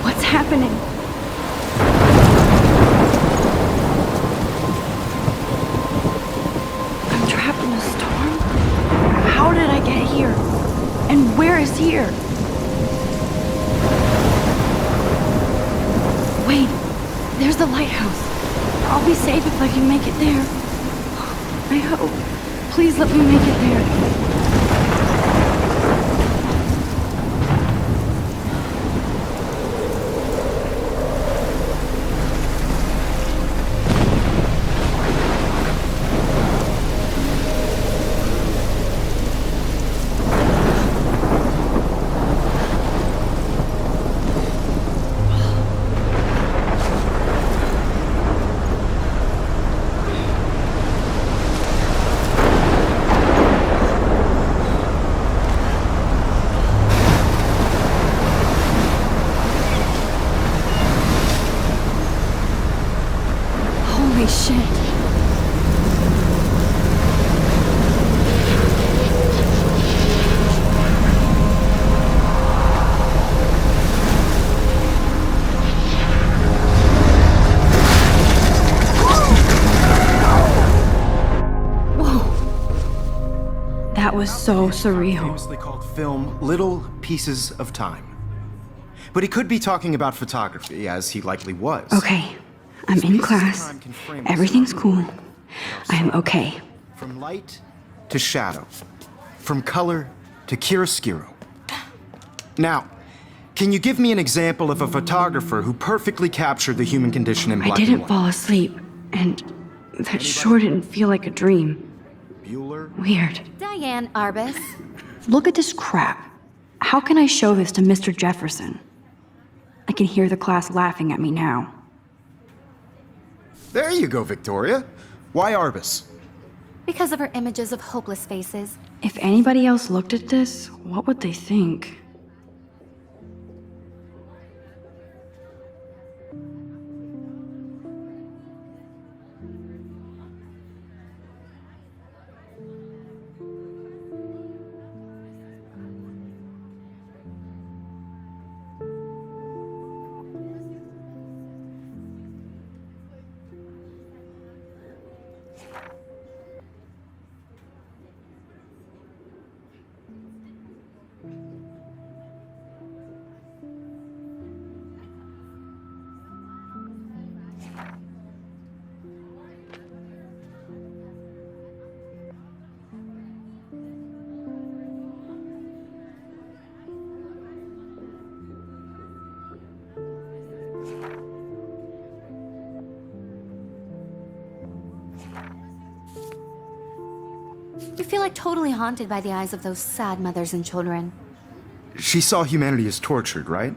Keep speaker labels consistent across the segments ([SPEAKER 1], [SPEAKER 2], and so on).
[SPEAKER 1] What's happening? I'm trapped in a storm? How did I get here? And where is here? Wait, there's the lighthouse. I'll be safe if I can make it there. I hope. Please let me make it there. Holy shit. Whoa. That was so surreal.
[SPEAKER 2] Famously called film Little Pieces of Time. But he could be talking about photography, as he likely was.
[SPEAKER 1] Okay. I'm in class. Everything's cool. I am okay.
[SPEAKER 2] From light to shadow. From color to chiaroscuro. Now, can you give me an example of a photographer who perfectly captured the human condition in black and white?
[SPEAKER 1] I didn't fall asleep, and that sure didn't feel like a dream.
[SPEAKER 2] Bueller?
[SPEAKER 1] Weird.
[SPEAKER 3] Diane Arbus.
[SPEAKER 1] Look at this crap. How can I show this to Mr. Jefferson? I can hear the class laughing at me now.
[SPEAKER 2] There you go, Victoria. Why Arbus?
[SPEAKER 3] Because of her images of hopeless faces.
[SPEAKER 1] If anybody else looked at this, what would they think?
[SPEAKER 3] You feel like totally haunted by the eyes of those sad mothers and children.
[SPEAKER 2] She saw humanity as tortured, right?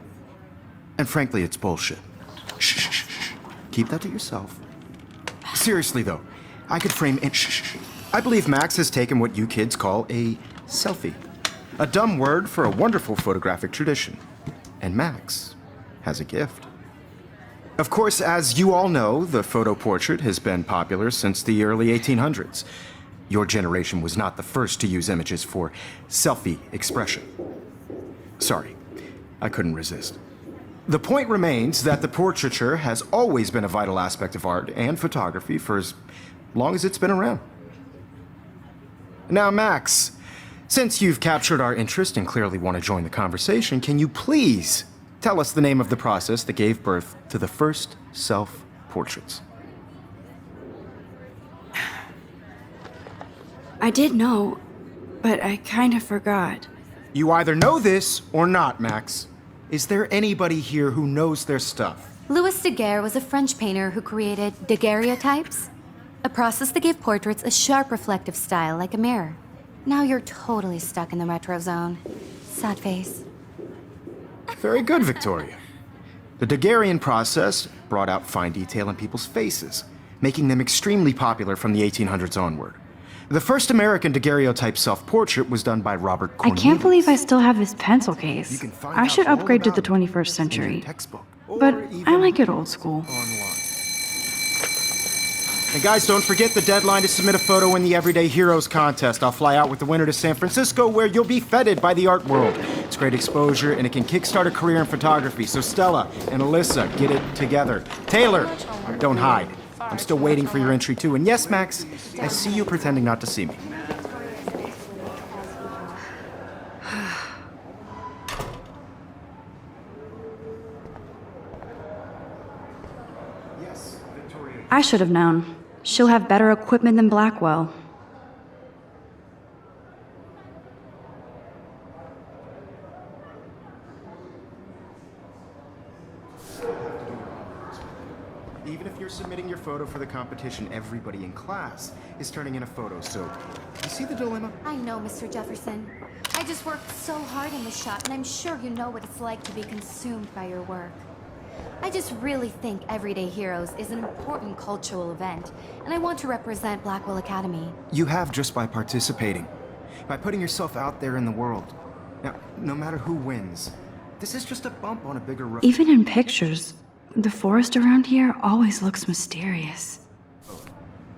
[SPEAKER 2] And frankly, it's bullshit. Shh, shh, shh. Keep that to yourself. Seriously, though, I could frame it. Shh. I believe Max has taken what you kids call a selfie. A dumb word for a wonderful photographic tradition. And Max has a gift. Of course, as you all know, the photo portrait has been popular since the early 1800s. Your generation was not the first to use images for selfie expression. Sorry, I couldn't resist. The point remains that the portraiture has always been a vital aspect of art and photography for as long as it's been around. Now, Max, since you've captured our interest and clearly want to join the conversation, can you please tell us the name of the process that gave birth to the first self-portraits?
[SPEAKER 1] I did know, but I kind of forgot.
[SPEAKER 2] You either know this or not, Max. Is there anybody here who knows their stuff?
[SPEAKER 3] Louis Daguerre was a French painter who created daguerreotypes, a process that gave portraits a sharp reflective style like a mirror. Now you're totally stuck in the retro zone. Sad face.
[SPEAKER 2] Very good, Victoria. The Daguerrean process brought out fine detail in people's faces, making them extremely popular from the 1800s onward. The first American daguerreotype self-portrait was done by Robert Cornelius.
[SPEAKER 1] I can't believe I still have this pencil case.
[SPEAKER 2] You can find
[SPEAKER 1] I
[SPEAKER 2] out
[SPEAKER 1] should
[SPEAKER 2] all
[SPEAKER 1] upgrade to
[SPEAKER 2] about
[SPEAKER 1] the
[SPEAKER 2] it
[SPEAKER 1] 21st
[SPEAKER 2] in
[SPEAKER 1] century.
[SPEAKER 2] your textbook, or
[SPEAKER 1] But
[SPEAKER 2] even
[SPEAKER 1] I like it old school.
[SPEAKER 2] online. And guys, don't forget the deadline to submit a photo in the Everyday Heroes contest. I'll fly out with the winner to San Francisco, where you'll be feted by the art world gets great exposure, and it can kickstart a career in photography. So Stella and Alyssa, get it together. Taylor, don't hide. I'm still waiting for your entry too. And yes, Max, I see you pretending not to see me.
[SPEAKER 1] I should have known. She'll have better equipment than Blackwell.
[SPEAKER 2] Even if you're submitting your photo for the competition, everybody in class is turning in a photo, so you see the dilemma?
[SPEAKER 3] I know, Mr. Jefferson. I just worked so hard in the shop, and I'm sure you know what it's like to be consumed by your work. I just really think Everyday Heroes is an important cultural event, and I want to represent Blackwell Academy.
[SPEAKER 2] You have just by participating, by putting yourself out there in the world. Now, no matter who wins, this is just a bump on a bigger road.
[SPEAKER 1] Even in pictures, the forest around here always looks mysterious.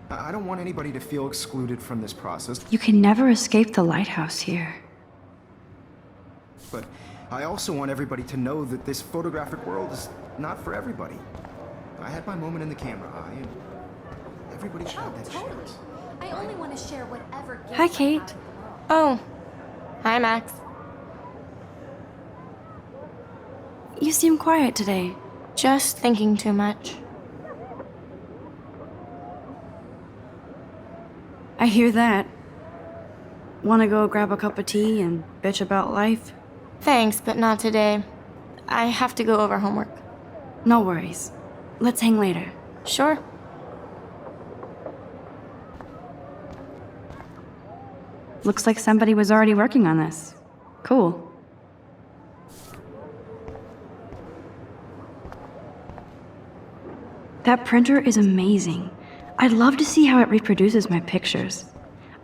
[SPEAKER 2] I don't want anybody to feel excluded from this process.
[SPEAKER 1] You can never escape the lighthouse here.
[SPEAKER 2] But I also want everybody to know that this photographic world is not for everybody. I had my moment in the camera eye, and everybody should have that chance.
[SPEAKER 3] I only want to share whatever.
[SPEAKER 1] Hi, Kate.
[SPEAKER 4] Oh. Hi, Max.
[SPEAKER 1] You seem quiet today.
[SPEAKER 4] Just thinking too much.
[SPEAKER 1] I hear that. Want to go grab a cup of tea and bitch about life?
[SPEAKER 4] Thanks, but not today. I have to go over homework.
[SPEAKER 1] No worries. Let's hang later.
[SPEAKER 4] Sure.
[SPEAKER 1] Looks like somebody was already working on this. Cool. That printer is amazing. I'd love to see how it reproduces my pictures.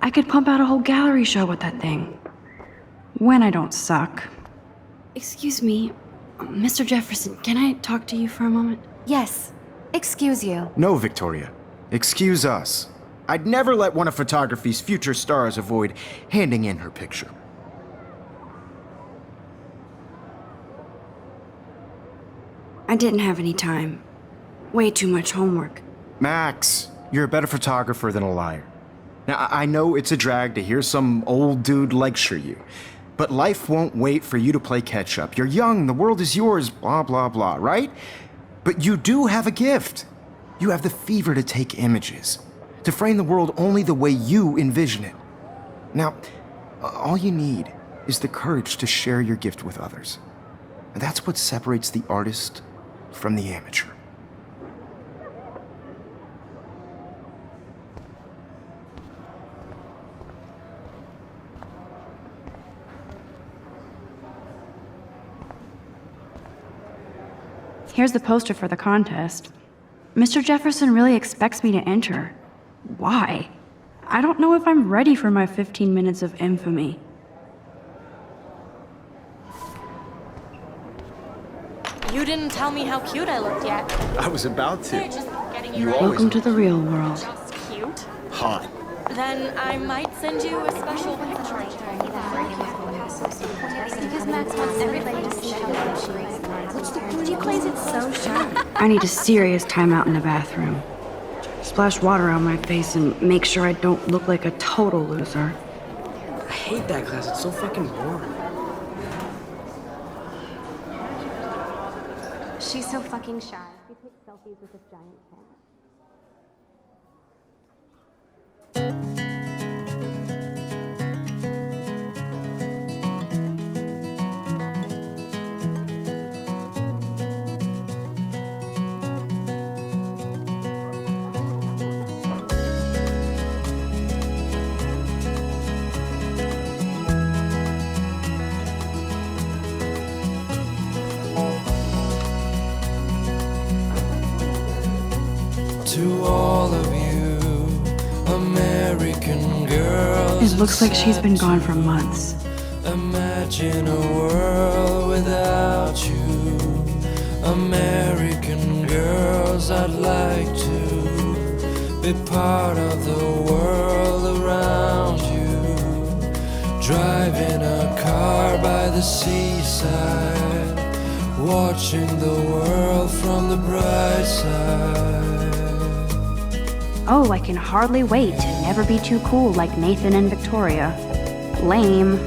[SPEAKER 1] I could pump out a whole gallery show with that thing. When I don't suck. Excuse me, Mr. Jefferson, can I talk to you for a moment?
[SPEAKER 3] Yes. Excuse you.
[SPEAKER 2] No, Victoria. Excuse us. I'd never let one of photography's future stars avoid handing in her picture.
[SPEAKER 1] I didn't have any time. Way too much homework.
[SPEAKER 2] Max, you're a better photographer than a liar. Now, I know it's a drag to hear some old dude lecture you, but life won't wait for you to play catch-up. You're young, the world is yours, blah, blah, blah, right? But you do have a gift. You have the fever to take images, to frame the world only the way you envision it. Now, all you need is the courage to share your gift with others. And that's what separates the artist from the amateur.
[SPEAKER 1] Here's the poster for the contest. Mr. Jefferson really expects me to enter. Why? I don't know if I'm ready for my 15 minutes of infamy.
[SPEAKER 4] You didn't tell me how cute I looked yet.
[SPEAKER 2] I was about to.
[SPEAKER 4] They're just getting you
[SPEAKER 2] You
[SPEAKER 4] ready.
[SPEAKER 1] Welcome to the real world.
[SPEAKER 4] Just cute.
[SPEAKER 2] Hot.
[SPEAKER 4] Then I might send you a special picture.
[SPEAKER 3] Because Max wants everybody to see how good she is. She plays it so sharp.
[SPEAKER 1] I need a serious timeout in the bathroom. Splash water on my face and make sure I don't look like a total loser.
[SPEAKER 5] I hate that class, it's so fucking boring.
[SPEAKER 3] She's so fucking shy. She takes selfies with this giant cat.
[SPEAKER 6] To all of you, American girls.
[SPEAKER 1] It looks like she's been gone for months.
[SPEAKER 6] Imagine a world without you. American girls, I'd like to be part of the world around you. Driving a car by the seaside, watching the world from the bright side.
[SPEAKER 1] Oh, I can hardly wait to never be too cool like Nathan and Victoria. Lame.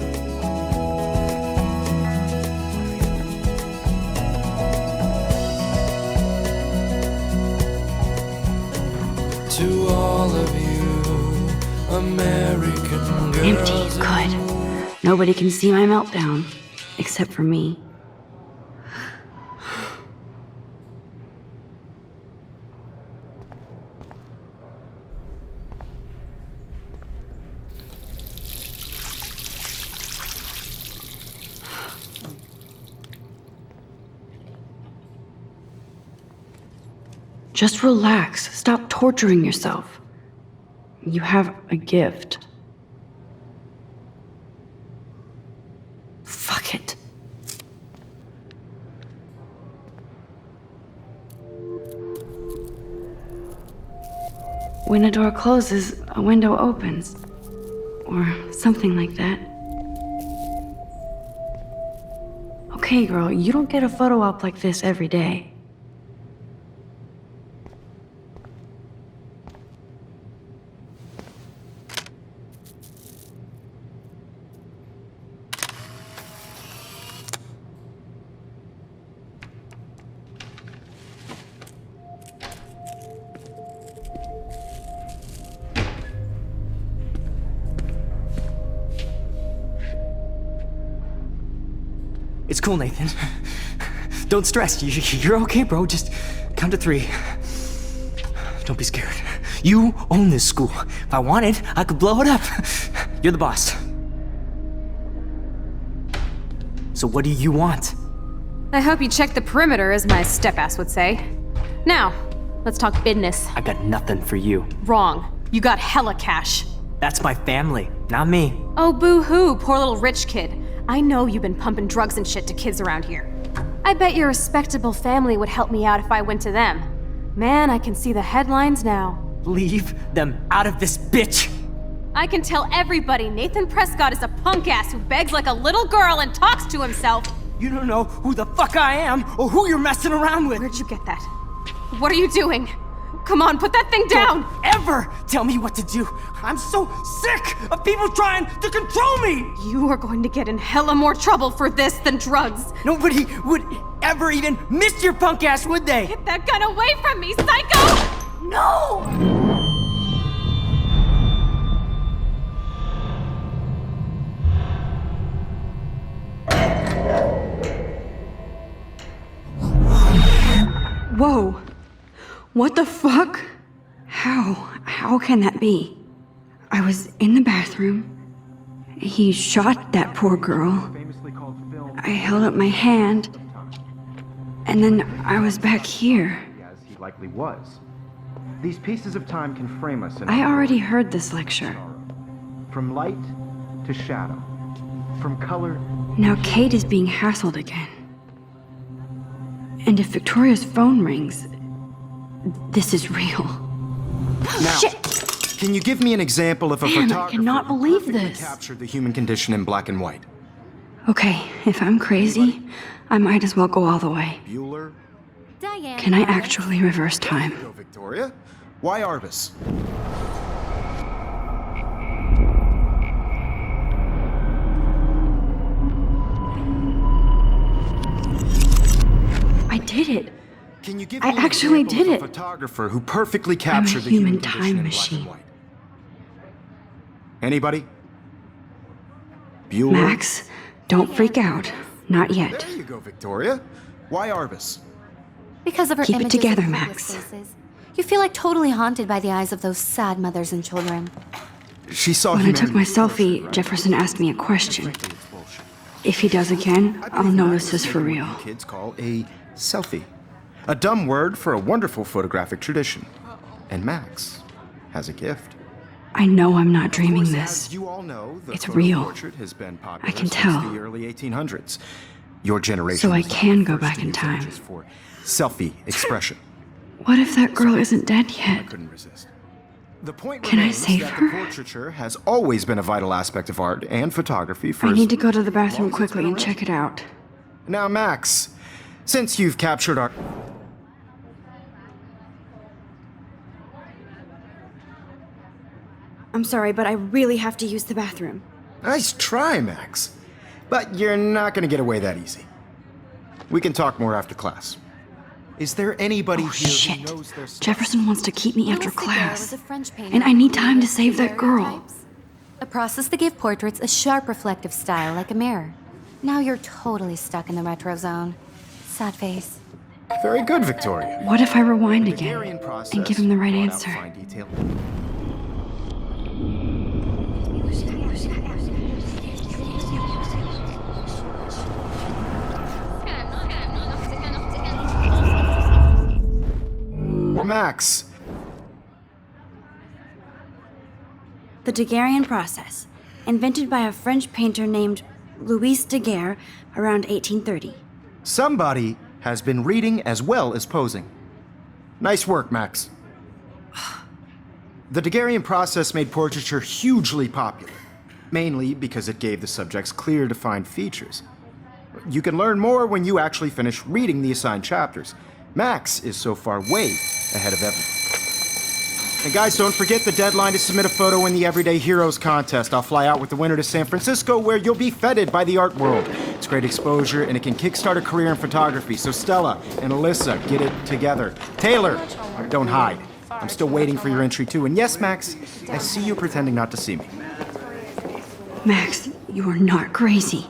[SPEAKER 6] To all of you, American girls.
[SPEAKER 1] Empty, good. Nobody can see my meltdown, except for me. Just relax. Stop torturing yourself. You have a gift. Fuck it. When a door closes, a window opens. Or something like that. Okay, girl, you don't get a photo op like this every day.
[SPEAKER 5] It's cool, Nathan. Don't stress. You're okay, bro. Just count to 3. Don't be scared. You own this school. If I wanted, I could blow it up. You're the boss. So what do you want?
[SPEAKER 7] I hope you check the perimeter, as my step-ass would say. Now, let's talk business.
[SPEAKER 5] I got nothing for you.
[SPEAKER 7] Wrong. You got hella cash.
[SPEAKER 5] That's my family, not me.
[SPEAKER 7] Oh, boo-hoo, poor little rich kid. I know you've been pumping drugs and shit to kids around here. I bet your respectable family would help me out if I went to them. Man, I can see the headlines now.
[SPEAKER 5] Leave them out of this bitch!
[SPEAKER 7] I can tell everybody Nathan Prescott is a punk ass who begs like a little girl and talks to himself.
[SPEAKER 5] You don't know who the fuck I am or who you're messing around with.
[SPEAKER 7] Where'd you get that? What are you doing? Come on, put that thing down!
[SPEAKER 5] Don't ever tell me what to do! I'm so sick of people trying to control me!
[SPEAKER 7] You are going to get in hella more trouble for this than drugs.
[SPEAKER 5] Nobody would ever even miss your punk ass, would they?
[SPEAKER 7] Get that gun away from me, psycho!
[SPEAKER 5] No!
[SPEAKER 1] Whoa. What the fuck? How can that be? I was in the bathroom. He shot that poor girl. I held up my hand. And then I was back here.
[SPEAKER 2] As he likely was. These pieces of time can frame us in
[SPEAKER 1] I already heard this lecture.
[SPEAKER 2] from light to shadow, from color.
[SPEAKER 1] Now Kate is being hassled again. And if Victoria's phone rings, this is real.
[SPEAKER 2] Now,
[SPEAKER 1] Shit!
[SPEAKER 2] can you give me an example of a
[SPEAKER 1] Man, I
[SPEAKER 2] photographer
[SPEAKER 1] cannot
[SPEAKER 2] who
[SPEAKER 1] believe
[SPEAKER 2] perfectly
[SPEAKER 1] this.
[SPEAKER 2] captured the human condition in black and white?
[SPEAKER 1] Okay, if I'm crazy, I might as well go all the way.
[SPEAKER 2] Bueller?
[SPEAKER 3] Diane.
[SPEAKER 1] Can I actually reverse time?
[SPEAKER 2] Go, Victoria. Why Arbus?
[SPEAKER 1] I did it.
[SPEAKER 2] Can you give
[SPEAKER 1] I
[SPEAKER 2] me an
[SPEAKER 1] actually
[SPEAKER 2] example
[SPEAKER 1] did
[SPEAKER 2] of a
[SPEAKER 1] it.
[SPEAKER 2] photographer who perfectly captured the
[SPEAKER 1] human
[SPEAKER 2] human condition
[SPEAKER 1] time
[SPEAKER 2] in
[SPEAKER 1] machine.
[SPEAKER 2] black and white? Anybody? Bueller?
[SPEAKER 1] Max, don't freak out. Not yet.
[SPEAKER 2] There you go, Victoria. Why Arbus?
[SPEAKER 3] Because of her
[SPEAKER 1] Keep it
[SPEAKER 3] images
[SPEAKER 1] together,
[SPEAKER 3] of
[SPEAKER 1] Max.
[SPEAKER 3] hopeless faces. You feel like totally haunted by the eyes of those sad mothers and children.
[SPEAKER 2] She saw
[SPEAKER 1] When I took my
[SPEAKER 2] humanity
[SPEAKER 1] selfie,
[SPEAKER 2] tortured,
[SPEAKER 1] Jefferson asked me a question.
[SPEAKER 2] Frankly, it's bullshit.
[SPEAKER 1] If he does again,
[SPEAKER 2] I
[SPEAKER 1] I'll
[SPEAKER 2] believe
[SPEAKER 1] know
[SPEAKER 2] Max
[SPEAKER 1] this is
[SPEAKER 2] is
[SPEAKER 1] for
[SPEAKER 2] what
[SPEAKER 1] real.
[SPEAKER 2] you kids call a selfie. A dumb word for a wonderful photographic tradition. And Max has a gift.
[SPEAKER 1] I know I'm not dreaming
[SPEAKER 2] Of course,
[SPEAKER 1] this.
[SPEAKER 2] As you all know, the
[SPEAKER 1] It's
[SPEAKER 2] photo
[SPEAKER 1] real.
[SPEAKER 2] portrait has been popular
[SPEAKER 1] I can
[SPEAKER 2] since
[SPEAKER 1] tell.
[SPEAKER 2] the early 1800s. Your generation
[SPEAKER 1] So I
[SPEAKER 2] was the
[SPEAKER 1] can go
[SPEAKER 2] first
[SPEAKER 1] back
[SPEAKER 2] to
[SPEAKER 1] in
[SPEAKER 2] use
[SPEAKER 1] time.
[SPEAKER 2] images for selfie expression.
[SPEAKER 1] What if that girl isn't dead
[SPEAKER 2] I
[SPEAKER 1] yet?
[SPEAKER 2] couldn't resist. The point
[SPEAKER 1] Can I
[SPEAKER 2] remains
[SPEAKER 1] save
[SPEAKER 2] that
[SPEAKER 1] her?
[SPEAKER 2] the portraiture has always been a vital aspect of art and photography for
[SPEAKER 1] I
[SPEAKER 2] as
[SPEAKER 1] need to go to the bathroom
[SPEAKER 2] long as it's
[SPEAKER 1] quickly
[SPEAKER 2] been
[SPEAKER 1] and check it out.
[SPEAKER 2] Now, Max, since you've captured our...
[SPEAKER 1] I'm sorry, but I really have to use the bathroom.
[SPEAKER 2] Nice try, Max. But you're not gonna get away that easy. We can talk more after class. Is there anybody
[SPEAKER 1] Oh,
[SPEAKER 2] here
[SPEAKER 1] shit.
[SPEAKER 2] who knows their stuff?
[SPEAKER 1] Jefferson wants to keep me after
[SPEAKER 3] Louis Daguerre
[SPEAKER 1] class.
[SPEAKER 3] was a French painter
[SPEAKER 1] And I need
[SPEAKER 3] who
[SPEAKER 1] time to
[SPEAKER 3] created
[SPEAKER 1] save that girl.
[SPEAKER 3] daguerreotypes, a process that gave portraits a sharp reflective style like a mirror. Now you're totally stuck in the retro zone. Sad face.
[SPEAKER 2] Very good, Victoria.
[SPEAKER 1] What if I rewind
[SPEAKER 2] The
[SPEAKER 1] again
[SPEAKER 2] Daguerrean process
[SPEAKER 1] and give him the right
[SPEAKER 2] brought out
[SPEAKER 1] answer?
[SPEAKER 2] fine detail. Max,
[SPEAKER 1] The Daguerrean process, invented by a French painter named Louis Daguerre around 1830.
[SPEAKER 2] somebody has been reading as well as posing. Nice work, Max. The Daguerrean process made portraiture hugely popular, mainly because it gave the subjects clear, defined features. You can learn more when you actually finish reading the assigned chapters. Max is so far way ahead of everyone. And guys, don't forget the deadline to submit a photo in the Everyday Heroes contest. I'll fly out with the winner to San Francisco, where you'll be feted by the art world. It's great exposure, and it can kickstart a career in photography. So Stella and Alyssa, get it together. Taylor, don't hide. I'm still waiting for your entry too. And yes, Max, I see you pretending not to see me.
[SPEAKER 1] Max, you are not crazy.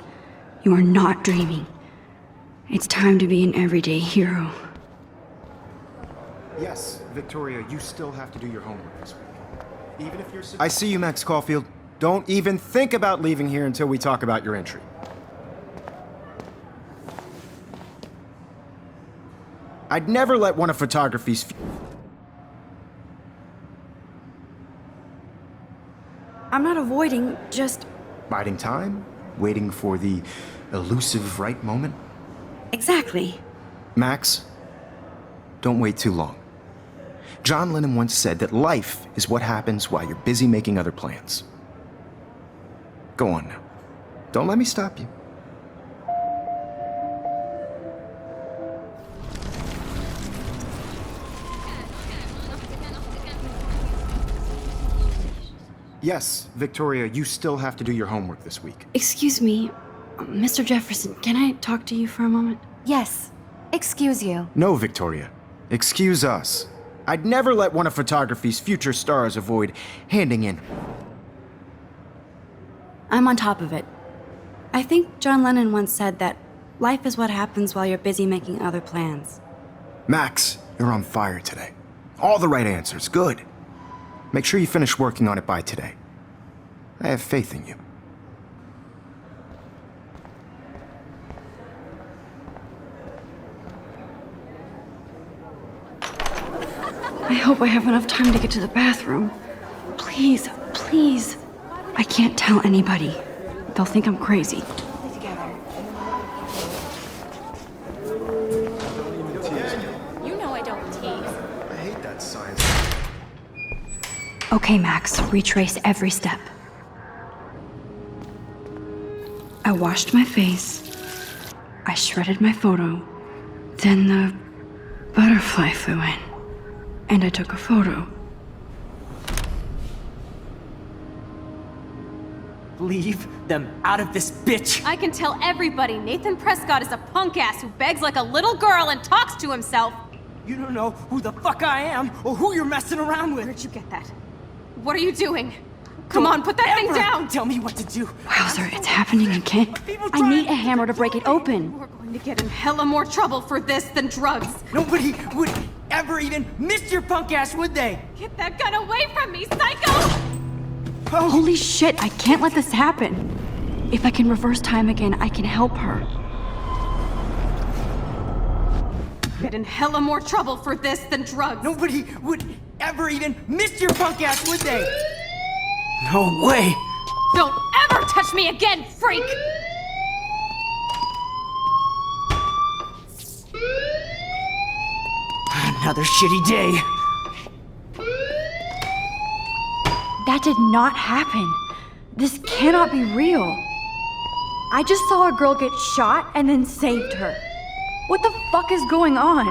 [SPEAKER 1] You are not dreaming. It's time to be an everyday hero.
[SPEAKER 2] Yes, Victoria, you still have to do your homework this week. Even if you're... I see you, Max Caulfield. Don't even think about leaving here until we talk about your entry. I'd never let one of photography's...
[SPEAKER 1] I'm not avoiding, just...
[SPEAKER 2] Biding time? Waiting for the elusive right moment?
[SPEAKER 1] Exactly.
[SPEAKER 2] Max, don't wait too long. John Lennon once said that life is what happens while you're busy making other plans. Go on now. Don't let me stop you. Yes, Victoria, you still have to do your homework this week.
[SPEAKER 1] Excuse me, Mr. Jefferson, can I talk to you for a moment?
[SPEAKER 3] Yes. Excuse you.
[SPEAKER 2] No, Victoria. Excuse us. I'd never let one of photography's future stars avoid handing in.
[SPEAKER 1] I'm on top of it. I think John Lennon once said that life is what happens while you're busy making other plans.
[SPEAKER 2] Max, you're on fire today. All the right answers. Good. Make sure you finish working on it by today. I have faith in you.
[SPEAKER 1] I hope I have enough time to get to the bathroom. Please, please. I can't tell anybody. They'll think I'm crazy.
[SPEAKER 4] You know I don't tease.
[SPEAKER 2] I hate that science.
[SPEAKER 1] Okay, Max, retrace every step. I washed my face. I shredded my photo. Then the butterfly flew in. And I took a photo.
[SPEAKER 5] Leave them out of this bitch!
[SPEAKER 7] I can tell everybody Nathan Prescott is a punk ass who begs like a little girl and talks to himself.
[SPEAKER 5] You don't know who the fuck I am or who you're messing around with.
[SPEAKER 7] Where'd you get that? What are you doing? Come on, put that thing
[SPEAKER 5] Ever
[SPEAKER 7] down!
[SPEAKER 5] Tell me what to do.
[SPEAKER 1] Wowzer, it's happening again. I need a hammer to break it open.
[SPEAKER 7] We're going to get in hella more trouble for this than drugs.
[SPEAKER 5] Nobody would ever even miss your punk ass, would they?
[SPEAKER 7] Get that gun away from me, psycho!
[SPEAKER 1] Holy shit, I can't let this happen. If I can reverse time again, I can help her.
[SPEAKER 7] Get in hella more trouble for this than drugs.
[SPEAKER 5] Nobody would ever even miss your punk ass, would they? No way!
[SPEAKER 7] Don't ever touch me again, freak!
[SPEAKER 5] Another shitty day.
[SPEAKER 1] That did not happen. This cannot be real. I just saw a girl get shot and then saved her. What the fuck is going on?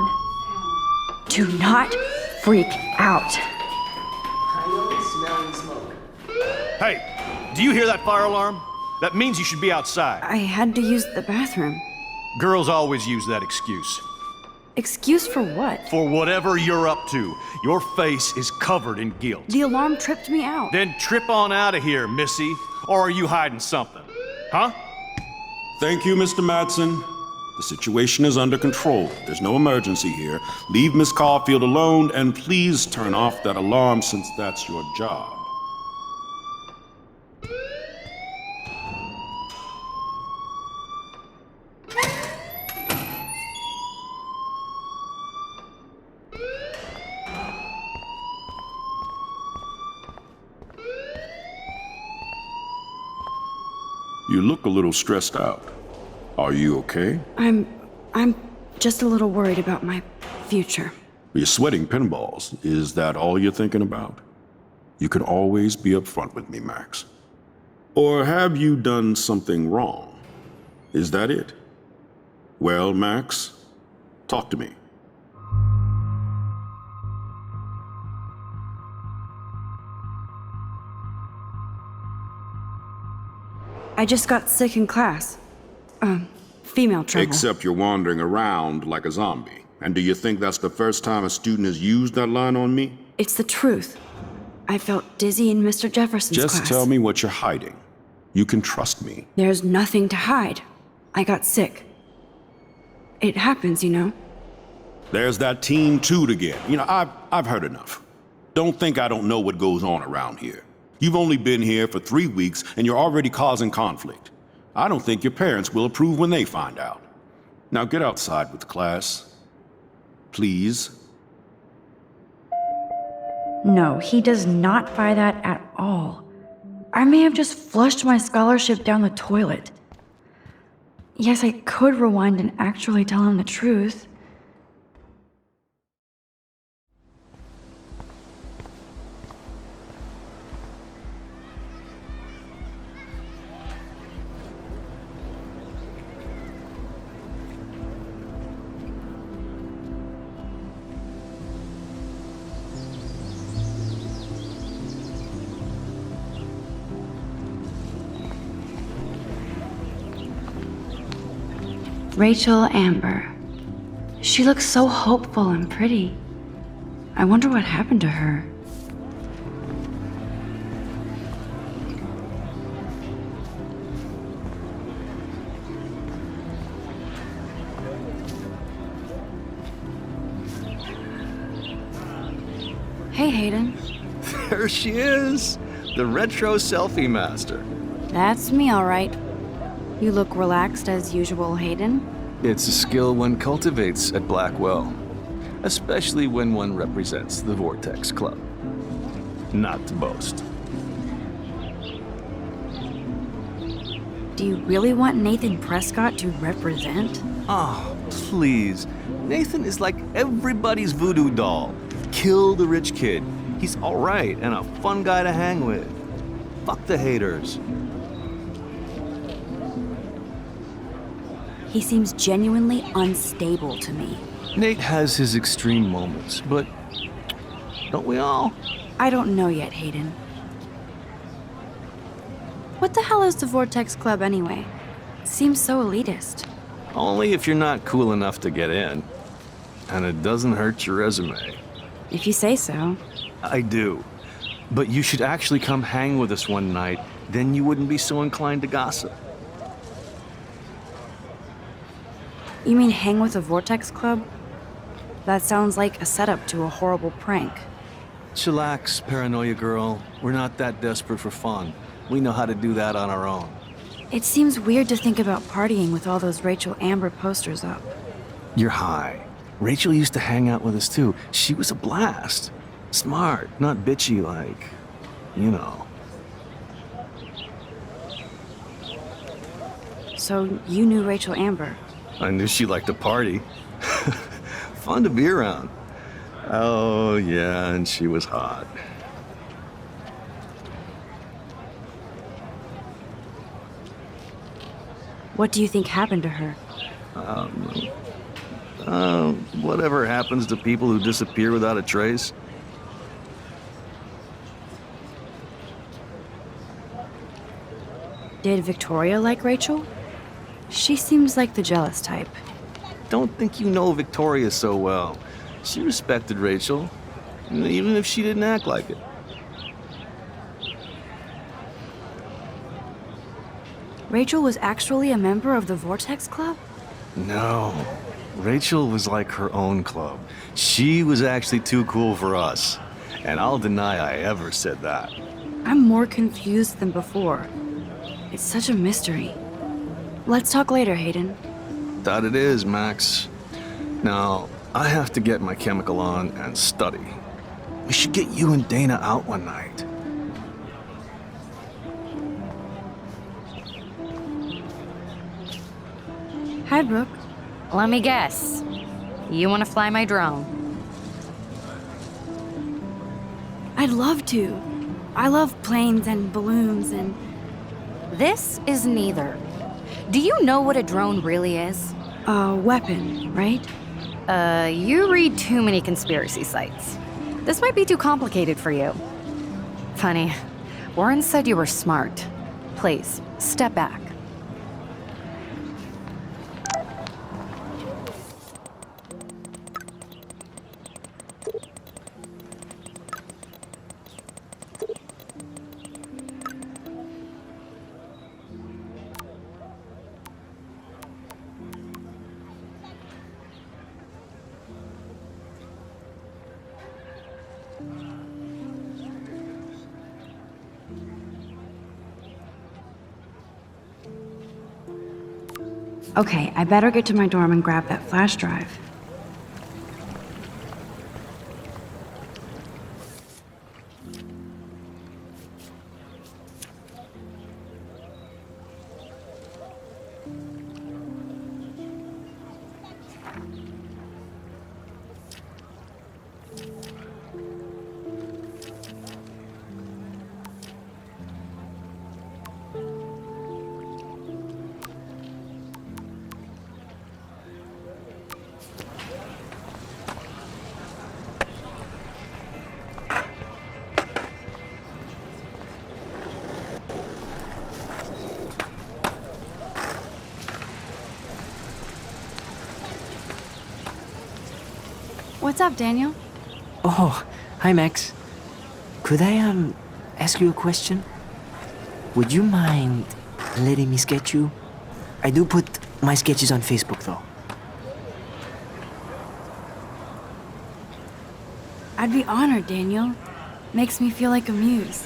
[SPEAKER 1] Do not freak out.
[SPEAKER 8] Hey, do you hear that fire alarm? That means you should be outside.
[SPEAKER 1] I had to use the bathroom.
[SPEAKER 8] Girls always use that excuse.
[SPEAKER 1] Excuse for what?
[SPEAKER 8] For whatever you're up to, your face is covered in guilt.
[SPEAKER 1] The alarm tripped me out.
[SPEAKER 8] Then trip on out of here, Missy. Or are you hiding something? Huh?
[SPEAKER 9] Thank you, Mr. Madsen. The situation is under control. There's no emergency here. Leave Miss Caulfield alone, and please turn off that alarm since that's your job. You look a little stressed out. Are you okay?
[SPEAKER 1] I'm just a little worried about my future.
[SPEAKER 9] You're sweating pinballs. Is that all you're thinking about? You can always be upfront with me, Max. Or have you done something wrong? Is that it? Well, Max, talk to me.
[SPEAKER 1] I just got sick in class. Female trouble.
[SPEAKER 9] Except you're wandering around like a zombie. And do you think that's the first time a student has used that line on me?
[SPEAKER 1] It's the truth. I felt dizzy in Mr. Jefferson's class.
[SPEAKER 9] Just tell me what you're hiding. You can trust me.
[SPEAKER 1] There's nothing to hide. I got sick. It happens, you know.
[SPEAKER 9] There's that teen toot again. You know, I've heard enough. Don't think I don't know what goes on around here. You've only been here for 3 weeks and you're already causing conflict. I don't think your parents will approve when they find out. Now get outside with class. Please.
[SPEAKER 1] No, he does not buy that at all. I may have just flushed my scholarship down the toilet. Yes, I could rewind and actually tell him the truth. Rachel Amber. She looks so hopeful and pretty. I wonder what happened to her. Hey, Hayden.
[SPEAKER 10] There she is! The retro selfie master.
[SPEAKER 1] That's me, all right. You look relaxed as usual, Hayden.
[SPEAKER 10] It's a skill one cultivates at Blackwell, especially when one represents the Vortex Club. Not to boast.
[SPEAKER 1] Do you really want Nathan Prescott to represent?
[SPEAKER 10] Oh, please. Nathan is like everybody's voodoo doll. Kill the rich kid. He's alright and a fun guy to hang with. Fuck the haters.
[SPEAKER 1] He seems genuinely unstable to me.
[SPEAKER 10] Nate has his extreme moments, but don't we all?
[SPEAKER 1] I don't know yet, Hayden. What the hell is the Vortex Club anyway? It seems so elitist.
[SPEAKER 10] Only if you're not cool enough to get in. And it doesn't hurt your resume.
[SPEAKER 1] If you say so.
[SPEAKER 10] I do. But you should actually come hang with us one night, then you wouldn't be so inclined to gossip.
[SPEAKER 1] You mean hang with a Vortex Club? That sounds like a setup to a horrible prank.
[SPEAKER 10] Chillax, paranoia girl. We're not that desperate for fun. We know how to do that on our own.
[SPEAKER 1] It seems weird to think about partying with all those Rachel Amber posters up.
[SPEAKER 10] You're high. Rachel used to hang out with us too. She was a blast. Smart, not bitchy like, you know.
[SPEAKER 1] So you knew Rachel Amber?
[SPEAKER 10] I knew she liked to party. Fun to be around. Oh, yeah, and she was hot.
[SPEAKER 1] What do you think happened to her?
[SPEAKER 10] Whatever happens to people who disappear without a trace?
[SPEAKER 1] Did Victoria like Rachel? She seems like the jealous type.
[SPEAKER 10] Don't think you know Victoria so well. She respected Rachel, even if she didn't act like it.
[SPEAKER 1] Rachel was actually a member of the Vortex Club?
[SPEAKER 10] No. Rachel was like her own club. She was actually too cool for us. And I'll deny I ever said that.
[SPEAKER 1] I'm more confused than before. It's such a mystery. Let's talk later, Hayden.
[SPEAKER 10] That it is, Max. Now, I have to get my chemical on and study. We should get you and Dana out one night.
[SPEAKER 1] Hi, Brooke.
[SPEAKER 3] Let me guess. You want to fly my drone?
[SPEAKER 1] I'd love to. I love planes and balloons and...
[SPEAKER 3] This is neither. Do you know what a drone really is?
[SPEAKER 1] a weapon, right?
[SPEAKER 3] You read too many conspiracy sites. This might be too complicated for you. Funny. Warren said you were smart. Please, step back.
[SPEAKER 1] Okay, I better get to my dorm and grab that flash drive. What's up, Daniel?
[SPEAKER 5] Oh, hi, Max. Could I, ask you a question? Would you mind letting me sketch you? I do put my sketches on Facebook, though.
[SPEAKER 1] I'd be honored, Daniel. Makes me feel like a muse.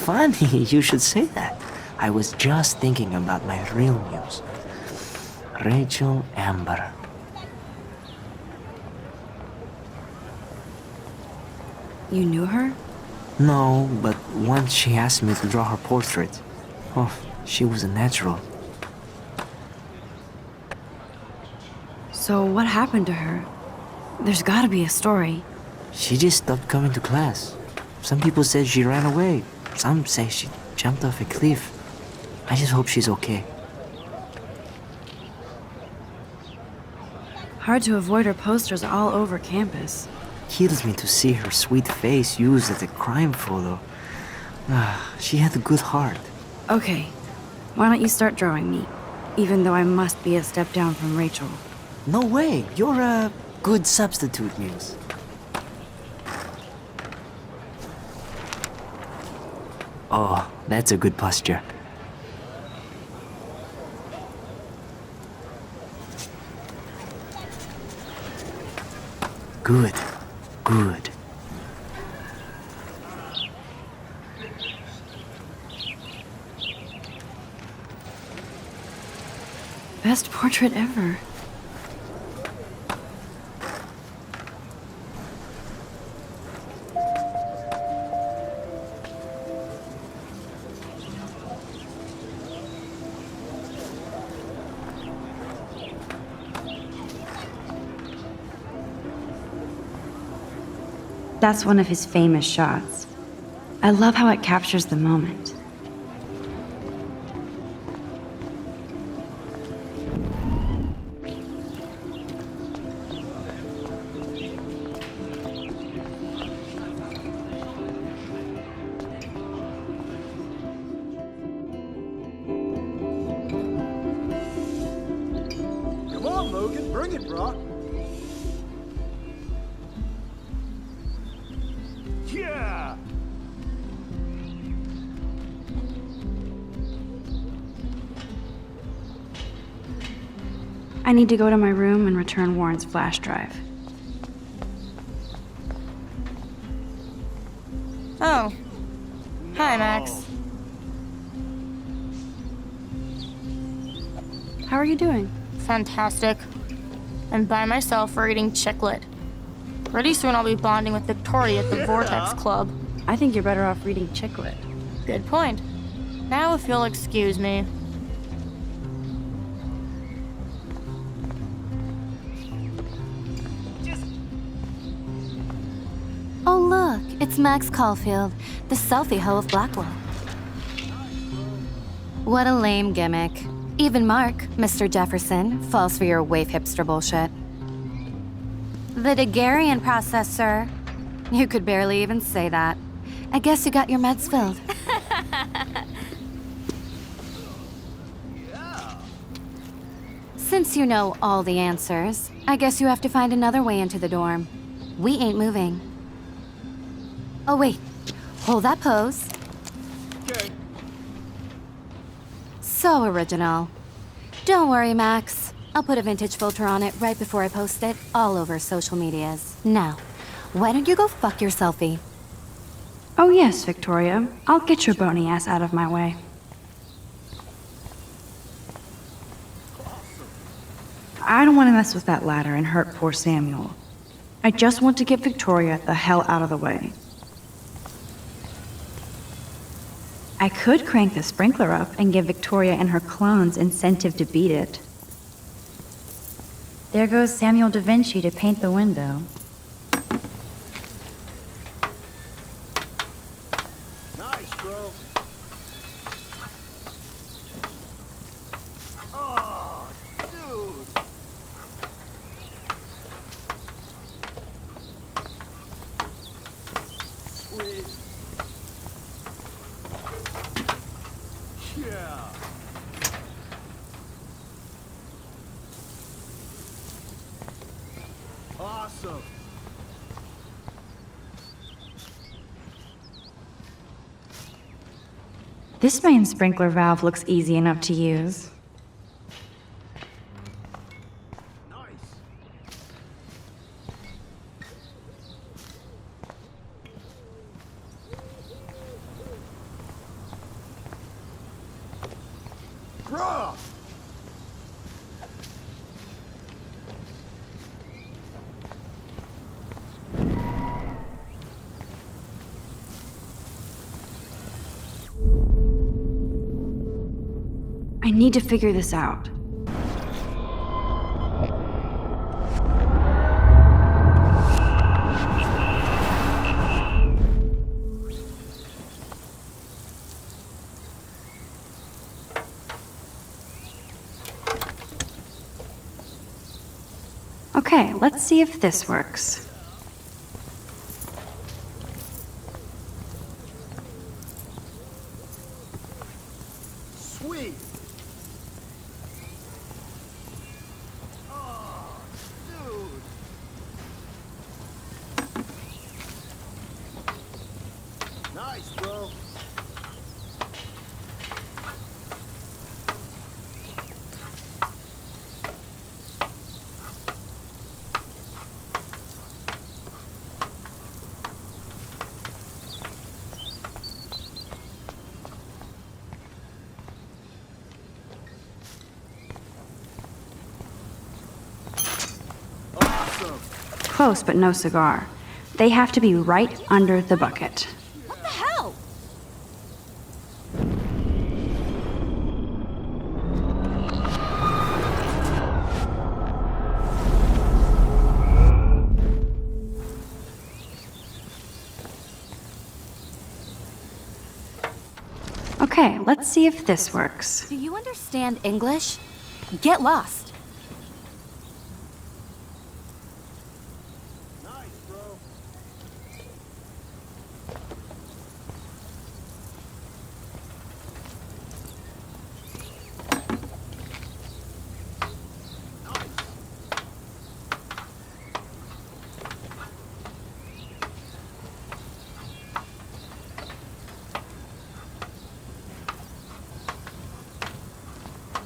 [SPEAKER 5] Funny, you should say that. I was just thinking about my real muse. Rachel Amber.
[SPEAKER 1] You knew her?
[SPEAKER 5] No, but once she asked me to draw her portrait. Oh, she was a natural.
[SPEAKER 1] So what happened to her? There's gotta be a story.
[SPEAKER 5] She just stopped coming to class. Some people said she ran away. Some say she jumped off a cliff. I just hope she's okay.
[SPEAKER 1] Hard to avoid her posters all over campus.
[SPEAKER 5] Kills me to see her sweet face used as a crime photo. She had a good heart.
[SPEAKER 1] Okay, why don't you start drawing me? Even though I must be a step down from Rachel.
[SPEAKER 5] No way, you're a good substitute, Muse. Oh, that's a good posture. Good. Good.
[SPEAKER 1] Best portrait ever. That's one of his famous shots. I love how it captures the moment.
[SPEAKER 2] Bring it, bro.
[SPEAKER 8] Yeah!
[SPEAKER 1] I need to go to my room and return Warren's flash drive.
[SPEAKER 4] Oh. Hi, Max.
[SPEAKER 1] How are you doing?
[SPEAKER 4] Fantastic. I'm by myself reading Chicklet. Pretty soon I'll be bonding with Victoria at the Vortex Club.
[SPEAKER 1] I think you're better off reading Chicklet.
[SPEAKER 4] Good point. Now if you'll excuse me.
[SPEAKER 3] Oh, look, it's Max Caulfield, the selfie hoe of Blackwell. What a lame gimmick. Even Mark, Mr. Jefferson, falls for your waif hipster bullshit. The Daguerrean process, sir. You could barely even say that. I guess you got your meds filled. Since you know all the answers, I guess you have to find another way into the dorm. We ain't moving. Oh, wait. Hold that pose.
[SPEAKER 2] Okay.
[SPEAKER 3] So original. Don't worry, Max. I'll put a vintage filter on it right before I post it all over social medias. Now, why don't you go fuck your selfie?
[SPEAKER 1] Oh yes, Victoria. I'll get your bony ass out of my way. I don't want to mess with that ladder and hurt poor Samuel. I just want to get Victoria the hell out of the way. I could crank the sprinkler up and give Victoria and her clones incentive to beat it. There goes Samuel da Vinci to paint the window.
[SPEAKER 2] Nice, bro. Oh, dude. Sweet. Yeah. Awesome.
[SPEAKER 1] This main sprinkler valve looks easy enough to use.
[SPEAKER 2] Nice. Bruh.
[SPEAKER 1] I need to figure this out. Okay, let's see if this works.
[SPEAKER 2] Sweet. Oh, dude. Nice, bro. Awesome.
[SPEAKER 1] Close, but no cigar. They have to be right under the bucket.
[SPEAKER 7] What the hell?
[SPEAKER 1] Okay, let's see if this works.
[SPEAKER 3] Do you understand English? Get lost.
[SPEAKER 2] Nice, bro.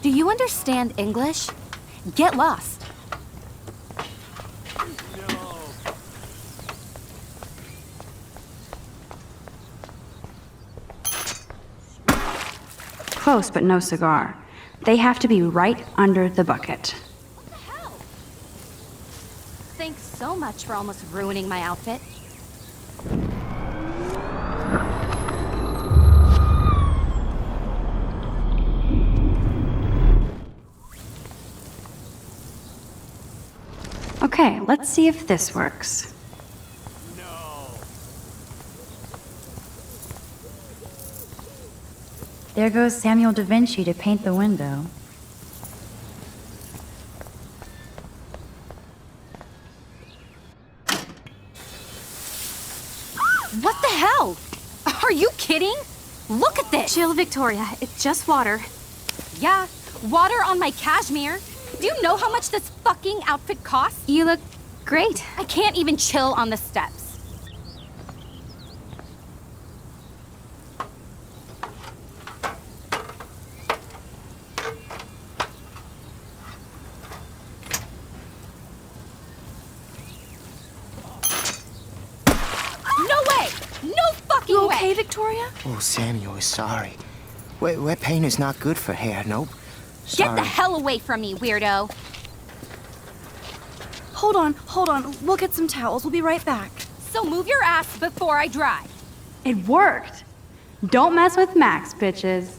[SPEAKER 3] Do you understand English? Get lost.
[SPEAKER 1] Close, but no cigar. They have to be right under the bucket.
[SPEAKER 3] Thanks so much for almost ruining my outfit.
[SPEAKER 1] Okay, let's see if this works.
[SPEAKER 11] There goes Samuel da Vinci to paint the window.
[SPEAKER 3] What the hell? Are you kidding? Look at this!
[SPEAKER 7] Chill, Victoria. It's just water.
[SPEAKER 3] Yeah, water on my cashmere. Do you know how much this fucking outfit costs?
[SPEAKER 7] You look great.
[SPEAKER 3] I can't even chill on the steps. No way! No fucking
[SPEAKER 7] You
[SPEAKER 3] way!
[SPEAKER 7] okay, Victoria?
[SPEAKER 12] Oh, Samuel is sorry. Wet paint is not good for hair, nope.
[SPEAKER 3] Get
[SPEAKER 12] Sorry.
[SPEAKER 3] the hell away from me, weirdo!
[SPEAKER 1] Hold on. We'll get some towels. We'll be right back.
[SPEAKER 3] So move your ass before I dry.
[SPEAKER 1] It worked. Don't mess with Max, bitches.